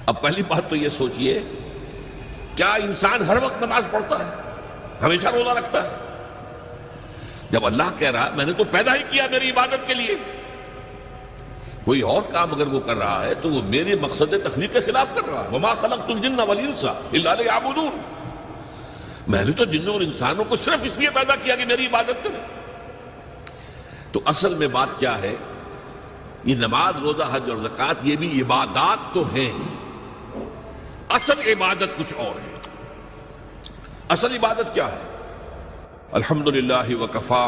اب پہلی بات تو یہ سوچئے، کیا انسان ہر وقت نماز پڑھتا ہے؟ ہمیشہ روزہ رکھتا ہے؟ جب اللہ کہہ رہا ہے میں نے تو پیدا ہی کیا میری عبادت کے لیے، کوئی اور کام اگر وہ کر رہا ہے تو وہ میرے مقصد تخلیق کے خلاف کر رہا ہے۔ وَمَا خَلَقْتُ الْجِنَّ وَالْإِنسَ إِلَّا لِيَعْبُدُونِ، میں نے تو جنوں اور انسانوں کو صرف اس لیے پیدا کیا کہ میری عبادت کریں۔ تو اصل میں بات کیا ہے؟ یہ نماز، روزہ، حج اور زکوٰۃ یہ بھی عبادات تو ہیں، اصل عبادت کچھ اور ہے۔ اصل عبادت کیا ہے؟ الحمدللہ وکفا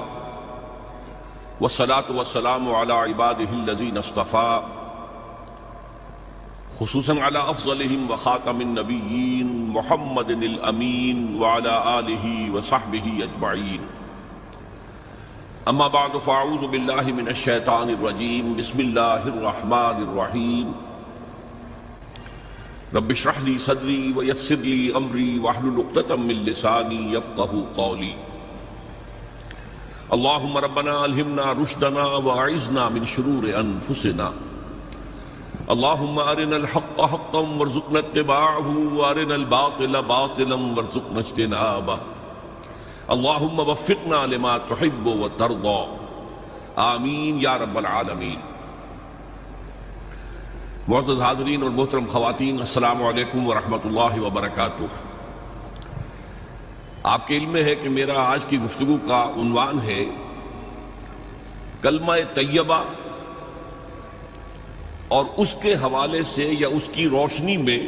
والصلاة والسلام علی عبادہ الذین اصطفیٰ، خصوصاً علی افضلہم وخاتم النبیین محمد الامین وعلی آلہ وصحبہ اجمعین۔ اما بعد فاعوذ باللہ من الشیطان الرجیم، بسم اللہ الرحمن الرحیم۔ رب اشرح لی صدری ویسر لی امری واحلل عقدۃ من لسانی یفقہوا قولی۔ اللہم ربنا الہمنا رشدنا واعذنا من شرور انفسنا، اللہم ارنا الحق حقا وارزقنا اتباعہ وارنا الباطل باطلا وارزقنا اجتنابہ، اللہم وفقنا لما تحب وترضى، آمین یا رب العالمین۔ معزز حاضرین اور محترم خواتین، السلام علیکم ورحمۃ اللہ وبرکاتہ۔ آپ کے علم میں ہے کہ میرا آج کی گفتگو کا عنوان ہے کلمہ طیبہ، اور اس کے حوالے سے یا اس کی روشنی میں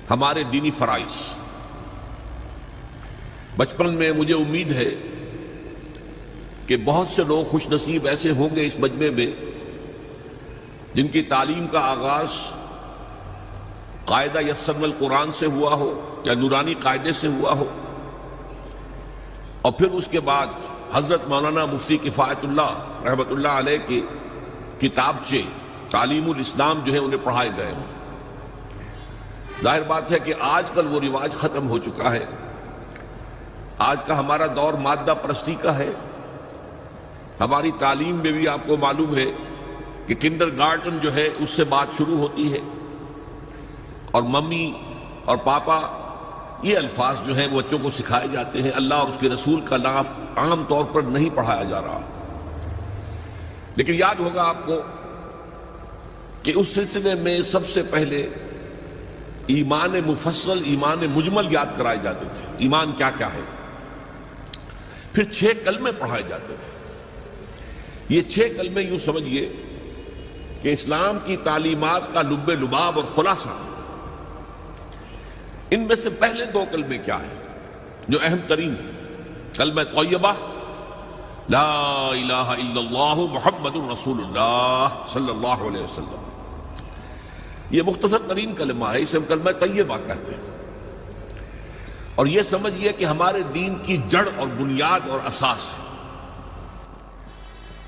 ہمارے دینی فرائض۔ بچپن میں مجھے امید ہے کہ بہت سے لوگ خوش نصیب ایسے ہوں گے اس مجمع میں جن کی تعلیم کا آغاز قاعدہ یسرنا القرآن سے ہوا ہو یا نورانی قاعدے سے ہوا ہو، اور پھر اس کے بعد حضرت مولانا مفتی کفایت اللہ رحمۃ اللہ علیہ کی کتابچے تعلیم الاسلام جو ہے انہیں پڑھائے گئے ہوں۔ ظاہر بات ہے کہ آج کل وہ رواج ختم ہو چکا ہے۔ آج کا ہمارا دور مادہ پرستی کا ہے۔ ہماری تعلیم میں بھی آپ کو معلوم ہے کہ کنڈر گارڈن جو ہے اس سے بات شروع ہوتی ہے، اور ممی اور پاپا یہ الفاظ جو ہیں وہ بچوں کو سکھائے جاتے ہیں۔ اللہ اور اس کے رسول کا نام عام طور پر نہیں پڑھایا جا رہا۔ لیکن یاد ہوگا آپ کو کہ اس سلسلے میں سب سے پہلے ایمان مفصل، ایمان مجمل یاد کرائے جاتے تھے۔ ایمان کیا کیا ہے؟ پھر 6 کلمے پڑھائے جاتے تھے۔ یہ 6 کلمے یوں سمجھیے کہ اسلام کی تعلیمات کا لب لباب اور خلاصہ ہے۔ ان میں سے پہلے 2 کلمے کیا ہیں جو اہم ترین ہیں؟ کلمہ طیبہ، لا الہ الا اللہ محمد الرسول اللہ صلی اللہ علیہ وسلم۔ یہ مختصر ترین کلمہ ہے، اسے ہم کلمہ طیبہ کہتے ہیں، اور یہ سمجھیے کہ ہمارے دین کی جڑ اور بنیاد اور اساس ہے۔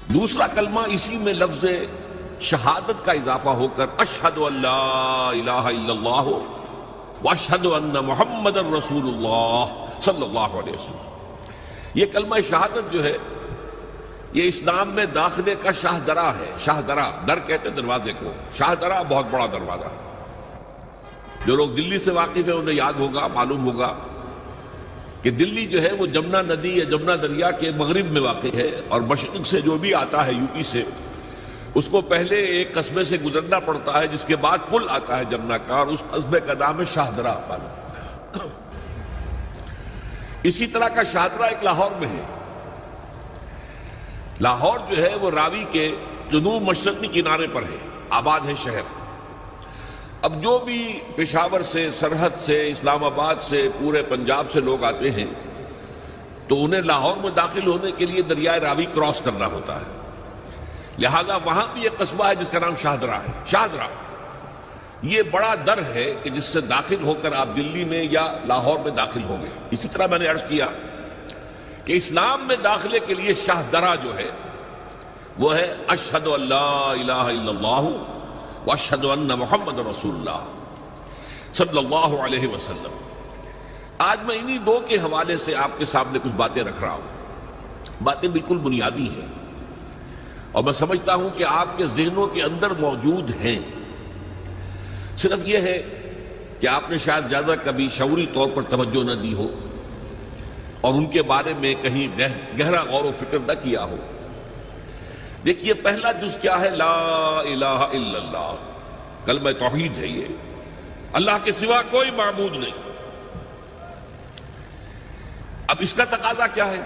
دوسرا کلمہ اسی میں لفظ شہادت کا اضافہ ہو کر اشہد ان لا الہ الا اللہ واشہد ان محمد الرسول اللہ صلی اللہ علیہ وسلم۔ یہ کلمہ شہادت جو ہے یہ اسلام میں داخلے کا شاہ درا ہے۔ شاہ درا، در کہتے ہیں دروازے کو، شاہ درا بہت بڑا دروازہ۔ جو لوگ دلی سے واقف ہیں انہیں یاد ہوگا، معلوم ہوگا کہ دلی جو ہے وہ جمنا ندی یا جمنا دریا کے مغرب میں واقع ہے، اور مشرق سے جو بھی آتا ہے یو پی سے، اس کو پہلے ایک قصبے سے گزرنا پڑتا ہے، جس کے بعد پل آتا ہے جمنا کا، اور اس قصبے کا نام ہے شاہ درا۔ اسی طرح کا شاہ درا ایک لاہور میں ہے۔ لاہور جو ہے وہ راوی کے جنوب مشرقی کنارے پر ہے، آباد ہے شہر۔ اب جو بھی پشاور سے، سرحد سے، اسلام آباد سے، پورے پنجاب سے لوگ آتے ہیں تو انہیں لاہور میں داخل ہونے کے لیے دریائے راوی کراس کرنا ہوتا ہے، لہذا وہاں بھی ایک قصبہ ہے جس کا نام شاہ درا ہے۔ شاہ درا یہ بڑا در ہے کہ جس سے داخل ہو کر آپ دلی میں یا لاہور میں داخل ہوں گے۔ اسی طرح میں نے عرض کیا کہ اسلام میں داخلے کے لیے شاہ درا جو ہے وہ ہے اشہد ان لا الہ الا اللہ واشہد ان محمد رسول اللہ صلی اللہ علیہ وسلم۔ آج میں انہی 2 کے حوالے سے آپ کے سامنے کچھ باتیں رکھ رہا ہوں۔ باتیں بالکل بنیادی ہیں، اور میں سمجھتا ہوں کہ آپ کے ذہنوں کے اندر موجود ہیں۔ صرف یہ ہے کہ آپ نے شاید زیادہ کبھی شعوری طور پر توجہ نہ دی ہو اور ان کے بارے میں کہیں گہرا غور و فکر نہ کیا ہو۔ دیکھیے پہلا جز کیا ہے؟ لا الہ الا اللہ، کلمہ توحید ہے یہ، اللہ کے سوا کوئی معبود نہیں۔ اب اس کا تقاضا کیا ہے؟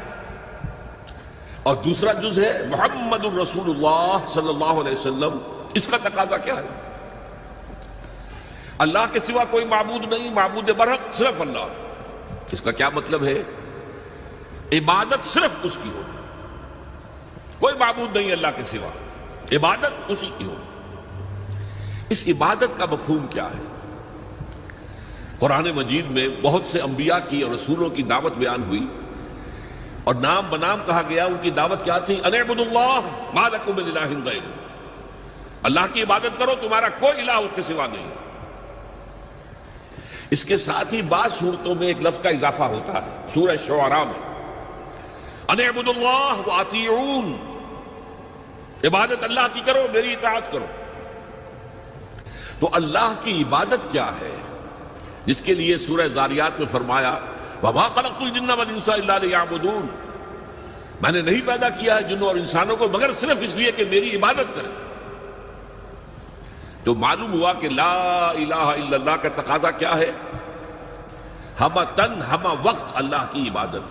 اور دوسرا جز ہے محمد الرسول اللہ صلی اللہ علیہ وسلم، اس کا تقاضا کیا ہے؟ اللہ کے سوا کوئی معبود نہیں، معبود برحق صرف اللہ ہے۔ اس کا کیا مطلب ہے؟ عبادت صرف اس کی ہوگی، کوئی معبود نہیں اللہ کے سوا، عبادت اسی کی ہوگی۔ اس عبادت کا مفہوم کیا ہے؟ قرآن مجید میں بہت سے انبیاء کی اور رسولوں کی دعوت بیان ہوئی اور نام بنام کہا گیا۔ ان کی دعوت کیا تھی؟ ان اعبدوا اللہ ما لکم من الہ غیرہ، اللہ کی عبادت کرو، تمہارا کوئی الہ اس کے سوا نہیں۔ اس کے ساتھ ہی بعض صورتوں میں ایک لفظ کا اضافہ ہوتا ہے، سورہ شعراء میں ان اعبدوا اللہ واطیعون، عبادت اللہ کی کرو، میری اطاعت کرو۔ تو اللہ کی عبادت کیا ہے جس کے لیے سورہ زاریات میں فرمایا وَمَا خَلَقْتُ الْجِنَّ وَالْإِنسَ إِلَّا لِيَعْبُدُونَ، میں نے نہیں پیدا کیا ہے جنوں اور انسانوں کو مگر صرف اس لیے کہ میری عبادت کریں۔ تو معلوم ہوا کہ لا الہ الا اللہ کا تقاضا کیا ہے؟ ہمہ تن ہمہ وقت اللہ کی عبادت۔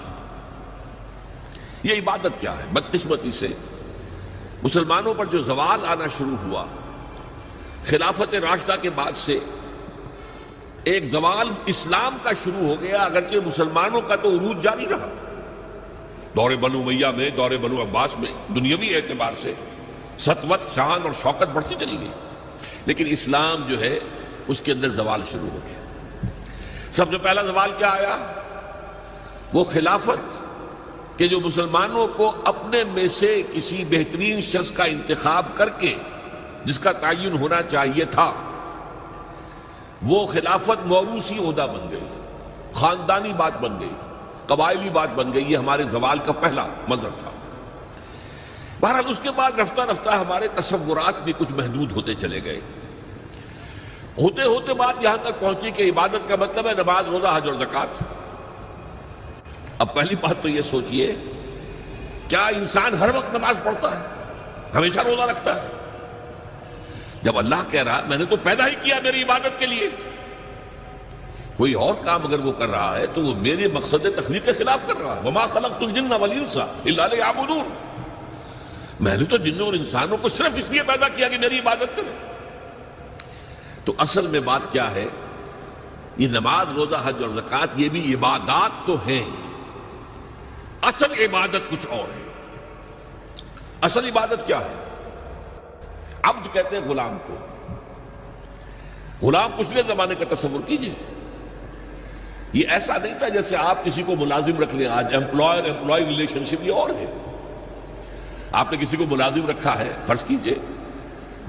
یہ عبادت کیا ہے؟ بدقسمتی سے مسلمانوں پر جو زوال آنا شروع ہوا خلافت راشدہ کے بعد سے، ایک زوال اسلام کا شروع ہو گیا، اگرچہ مسلمانوں کا تو عروج جاری رہا۔ دور بنو امیہ میں، دور بنو عباس میں دنیاوی اعتبار سے سطوت، شان اور شوکت بڑھتی چلی گئی، لیکن اسلام جو ہے اس کے اندر زوال شروع ہو گیا۔ سب سے پہلا زوال کیا آیا؟ وہ خلافت کہ جو مسلمانوں کو اپنے میں سے کسی بہترین شخص کا انتخاب کر کے جس کا تعین ہونا چاہیے تھا، وہ خلافت موروثی عہدہ بن گئی، خاندانی بات بن گئی، قبائلی بات بن گئی۔ یہ ہمارے زوال کا پہلا منظر تھا۔ بہرحال اس کے بعد رفتہ رفتہ ہمارے تصورات بھی کچھ محدود ہوتے چلے گئے، ہوتے ہوتے بات یہاں تک پہنچی کہ عبادت کا مطلب ہے نماز، روزہ، حج اور زکوٰۃ۔ اب پہلی بات تو یہ سوچئے، کیا انسان ہر وقت نماز پڑھتا ہے، ہمیشہ روزہ رکھتا ہے؟ جب اللہ کہہ رہا میں نے تو پیدا ہی کیا میری عبادت کے لیے، کوئی اور کام اگر وہ کر رہا ہے تو وہ میرے مقصد تخلیق کے خلاف کر رہا ہے۔ وَمَا خَلَقْتُ الْجِنَّ وَالْإِنسَ إِلَّا لِيَعْبُدُونَ، میں نے تو جنوں اور انسانوں کو صرف اس لیے پیدا کیا کہ میری عبادت کریں۔ تو اصل میں بات کیا ہے؟ یہ نماز، روزہ، حج اور زکوٰۃ یہ بھی عبادات تو ہیں، اصل عبادت کچھ اور ہے۔ اصل عبادت کیا ہے؟ عبد کہتے ہیں غلام کو۔ غلام پچھلے زمانے کا تصور کیجئے، یہ ایسا نہیں تھا جیسے آپ کسی کو ملازم رکھ لیں۔ آج امپلائر امپلائی ریلیشن شپ یہ اور ہے۔ آپ نے کسی کو ملازم رکھا ہے، فرض کیجئے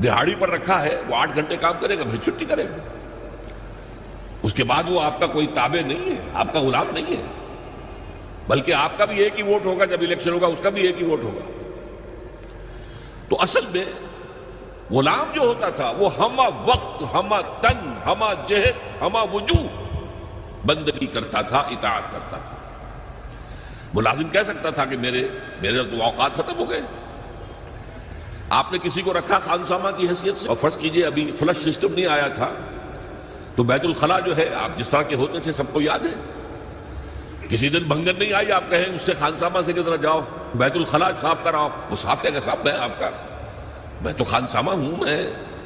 دہاڑی پر رکھا ہے، وہ 8 گھنٹے کام کرے گا پھر چھٹی کرے گا، اس کے بعد وہ آپ کا کوئی تابع نہیں ہے، آپ کا غلام نہیں ہے، بلکہ آپ کا بھی ایک ہی ووٹ ہوگا، جب الیکشن ہوگا اس کا بھی ایک ہی ووٹ ہوگا۔ تو اصل میں غلام جو ہوتا تھا وہ ہمہ وقت، ہمہ تن، ہمہ جہد، ہمہ وجوہ بندگی کرتا تھا، اطاعت کرتا تھا۔ ملازم کہہ سکتا تھا کہ میرے تو اوقات ختم ہو گئے۔ آپ نے کسی کو رکھا خانسامہ کی حیثیت سے، اور فرض کیجئے ابھی فلش سسٹم نہیں آیا تھا تو بیت الخلاء جو ہے، آپ جس طرح کے ہوتے تھے سب کو یاد ہے، کسی دن بھنگن نہیں آئی، آپ کہیں اس سے خانسامہ سے کہ ذرا جاؤ بیت الخلاء صاف کراؤ، وہ صاف کہے گا صاحب میں تو خانسامہ ہوں، میں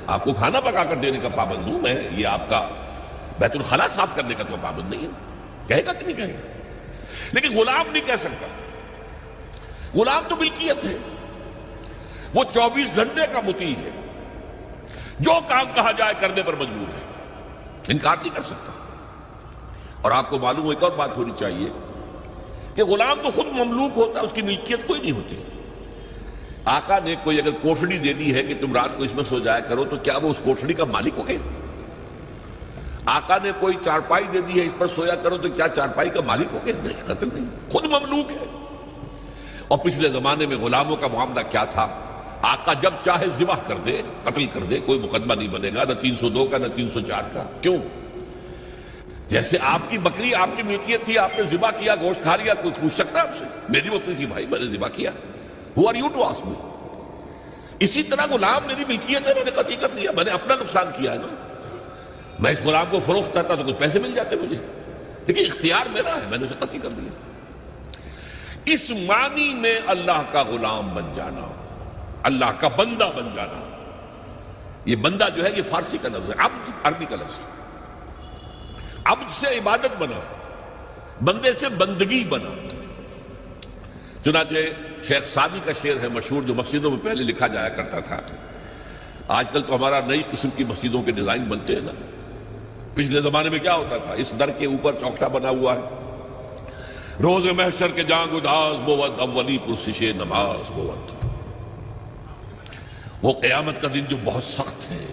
آپ کو کھانا پکا کر دینے کا پابند ہوں، میں یہ آپ کا بیت الخلاء صاف کرنے کا تو پابند نہیں ہے، کہے گا کہ نہیں کہے گا؟ لیکن غلام نہیں کہہ سکتا۔ غلام تو ملکیت ہے، وہ 24 گھنٹے کا مطیع ہے، جو کام کہا جائے کرنے پر مجبور ہے، انکار نہیں کر سکتا۔ اور آپ کو معلوم ایک اور بات ہونی چاہیے کہ غلام تو خود مملوک ہوتا ہے، اس کی ملکیت کوئی نہیں ہوتی۔ آقا نے کوئی اگر کوٹھڑی دے دی ہے کہ تم رات کو اس میں سو جایا کرو تو کیا وہ اس کوٹھڑی کا مالک ہو گئے؟ آقا نے کوئی چارپائی دے دی ہے اس پر سویا کرو تو کیا چارپائی کا مالک ہو گئے؟ نہیں، قطعاً نہیں، خود مملوک ہے۔ اور پچھلے زمانے میں غلاموں کا معاملہ کیا تھا؟ آقا جب چاہے ذبح کر دے، قتل کر دے، کوئی مقدمہ نہیں بنے گا، نہ 302 کا نہ 304 کا۔ کیوں؟ جیسے آپ کی بکری آپ کی ملکیت تھی، آپ نے ذبح کیا، گوشت کھا لیا، کوئی پوچھ سکتا آپ سے؟ میری بکری تھی بھائی، میں نے ذبح کیا، Who are you to ask me؟ اسی طرح غلام میری ملکیت ہے، میں نے قتل کر دیا، میں نے اپنا نقصان کیا ہے نا۔ میں اس غلام کو فروخت کرتا تو کچھ پیسے مل جاتے مجھے، لیکن اختیار میرا ہے، میں نے اسے قتل کر دیا۔ اس معنی میں اللہ کا غلام بن جانا، اللہ کا بندہ بن جانا۔ یہ بندہ جو ہے یہ فارسی کا لفظ ہے، عبد عربی کا لفظ ہے۔ عبد سے عبادت بنا، بندے سے بندگی بنا۔ چنانچہ شیخ سعدی کا شعر ہے مشہور، جو مسجدوں میں پہلے لکھا جایا کرتا تھا۔ آج کل تو ہمارا نئی قسم کی مسجدوں کے ڈیزائن بنتے ہیں نا، پچھلے زمانے میں کیا ہوتا تھا؟ اس در کے اوپر چوکٹا بنا ہوا ہے، روز محشر کے جانگ اداس بود، اولی پرسش نماز بود۔ وہ قیامت کا دن جو بہت سخت ہے،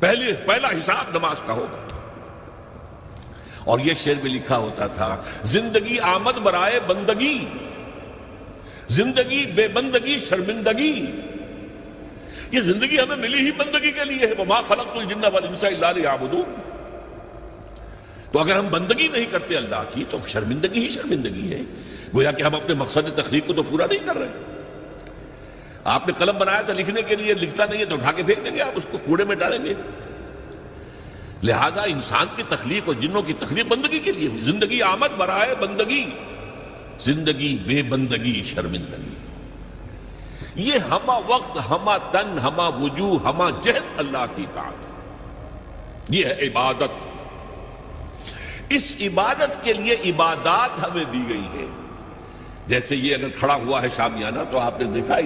پہلا حساب نماز کا ہوگا۔ اور یہ شعر میں لکھا ہوتا تھا، زندگی آمد برائے بندگی، زندگی بے بندگی شرمندگی۔ یہ زندگی ہمیں ملی ہی بندگی کے لیے ہے، وما خلقت الجن والانس الا لیعبدون۔ تو اگر ہم بندگی نہیں کرتے اللہ کی تو شرمندگی ہی شرمندگی ہے، گویا کہ ہم اپنے مقصد تخلیق کو تو پورا نہیں کر رہے۔ آپ نے قلم بنایا تھا لکھنے کے لیے، لکھتا نہیں ہے تو اٹھا کے پھینک دیں گے، آپ اس کو کوڑے میں ڈالیں گے۔ لہذا انسان کی تخلیق اور جنوں کی تخلیق بندگی کے لیے ہوئی۔ زندگی آمد برائے بندگی، زندگی بے بندگی شرمندگی۔ یہ ہمہ وقت، ہمہ تن، ہمہ وجوہ، ہمہ جہد اللہ کی اطاعت، یہ ہے عبادت۔ اس عبادت کے لیے عبادات ہمیں دی گئی ہے۔ جیسے یہ اگر کھڑا ہوا ہے شامیانہ تو آپ نے دیکھا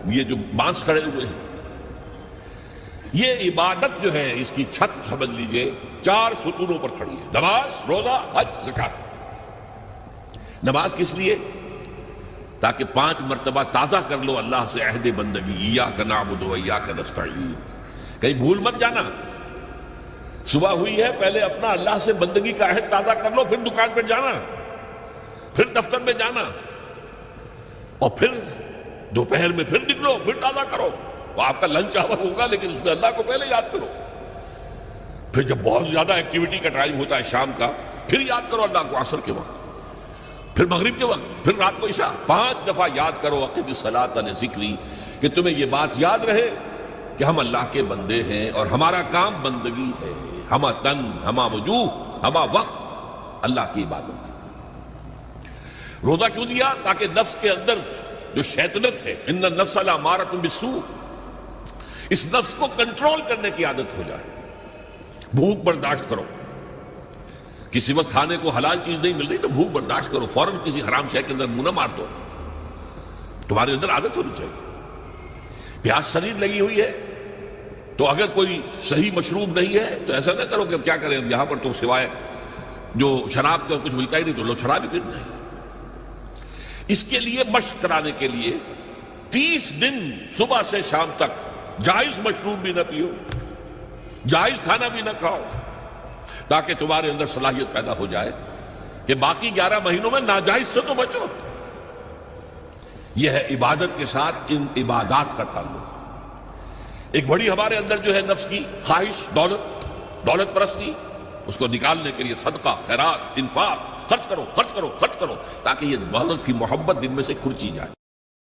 یہ جو بانس کھڑے ہوئے ہیں، یہ عبادت جو ہے اس کی چھت سمجھ لیجئے 4 ستونوں پر کھڑی ہے، نماز، روزہ، حج، زکات۔ نماز کس لیے؟ تاکہ 5 مرتبہ تازہ کر لو اللہ سے عہد بندگی، ایاک نعبد و ایاک نستعین۔ کہیں بھول مت جانا، صبح ہوئی ہے پہلے اپنا اللہ سے بندگی کا عہد تازہ کر لو، پھر دکان پہ جانا، پھر دفتر میں جانا، اور پھر دوپہر میں پھر نکلو، پھر تازہ کرو۔ وہ آپ کا لنچ آور ہوگا لیکن اس میں اللہ کو پہلے یاد کرو۔ پھر جب بہت زیادہ ایکٹیویٹی کا ٹائم ہوتا ہے شام کا، پھر یاد کرو اللہ کو عصر کے وقت، پھر مغرب کے وقت، پھر رات کو عشاء۔ 5 دفعہ یاد کرو اقم الصلاۃ لذکری، کہ تمہیں یہ بات یاد رہے کہ ہم اللہ کے بندے ہیں اور ہمارا کام بندگی ہے، ہمہ تن، ہمہ وجوہ، ہمہ وقت اللہ کی عبادت۔ روزہ کیوں دیا؟ تاکہ نفس کے اندر جو شیطنت ہے، ان النفس لامارۃ بالسوء، اس نفس کو کنٹرول کرنے کی عادت ہو جائے۔ بھوک برداشت کرو، کسی وقت کھانے کو حلال چیز نہیں مل رہی تو بھوک برداشت کرو، فوراً کسی حرام شے کے اندر منہ نہ مار دو، تمہارے اندر عادت ہونی چاہیے۔ پیاس شدید لگی ہوئی ہے تو اگر کوئی صحیح مشروب نہیں ہے تو ایسا نہ کرو کہ اب کیا کریں، یہاں پر تو سوائے جو شراب کا کچھ ملتا ہی نہیں تو لو شراب ہی پینا ہے۔ اس کے لیے مشق کرانے کے لیے 30 دن صبح سے شام تک جائز مشروب بھی نہ پیو، جائز کھانا بھی نہ کھاؤ، تاکہ تمہارے اندر صلاحیت پیدا ہو جائے کہ باقی 11 مہینوں میں ناجائز سے تو بچو۔ یہ ہے عبادت کے ساتھ ان عبادات کا تعلق۔ ایک بڑی ہمارے اندر جو ہے نفس کی خواہش، دولت پرستی، اس کو نکالنے کے لیے صدقہ، خیرات، انفاق، خرچ کرو، تاکہ یہ دولت کی محبت دل میں سے کھرچی جائے۔